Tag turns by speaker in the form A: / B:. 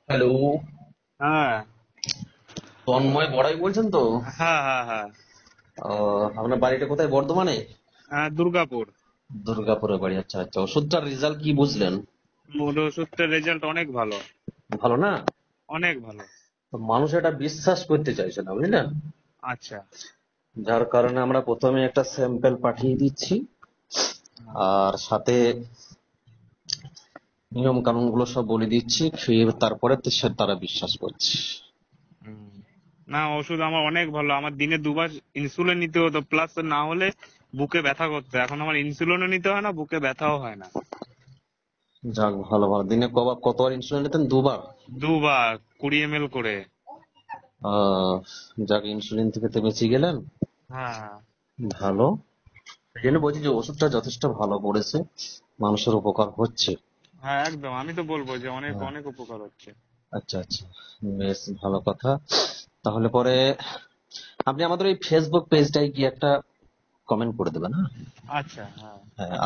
A: Hello.
B: হ্যাঁ,
A: তন্ময় বড়াই বলছেন তো?
B: হ্যাঁ, হ্যাঁ, হ্যাঁ।
A: আপনার বাড়িটা কোথায়, বর্ধমানে?
B: দুর্গাপুর।
A: দুর্গাপুরে বাড়ি। আচ্ছা আচ্ছা, ওষুধটার রেজাল্ট কি বুঝলেন?
B: মোর ওষুধটার রেজাল্ট অনেক ভালো।
A: ভালো না?
B: অনেক ভালো।
A: তো মানুষ এটা বিশ্বাস করতে চাইছে না, বুঝলেন?
B: আচ্ছা।
A: যার কারণে আমরা প্রথমে একটা স্যাম্পেল পাঠিয়ে দিচ্ছি, আর সাথে নিয়ম কানুন গুলো সব বলে দিচ্ছি, খেয়ে তারপরে তারা বিশ্বাস করছে।
B: হুম। না, ওষুধ আমার অনেক ভালো। আমার দিনে 2 বার ইনসুলিন নিতে হতো, প্লাস না হলে বুকে ব্যথা করতো। এখন আমার ইনসুলিনও নিতে হয় না, বুকে ব্যথাও হয় না।
A: যাক, ভালো ভালো। দিনে কতবার ইনসুলিন নিতেন? 2 বার?
B: 2 বার 20 ml করে।
A: আহ যাক, ইনসুলিন থেকে তো বেঁচে গেলেন।
B: হ্যাঁ,
A: ভালো। এই জন্য বলছি যে ওষুধটা যথেষ্ট ভালো পড়েছে, মানুষের উপকার হচ্ছে।
B: হ্যাঁ, একদম। আমি তো বলবো যে অনেক
A: হ্যাঁ।
B: অনেক উপকার হচ্ছে।
A: আচ্ছা আচ্ছা, বেশ ভালো কথা। তাহলে পরে আপনি আমাদের ওই ফেসবুক পেজটায় গিয়ে একটা কমেন্ট করে দেবেন, হ্যাঁ?
B: আচ্ছা, হ্যাঁ।
A: হ্যাঁ।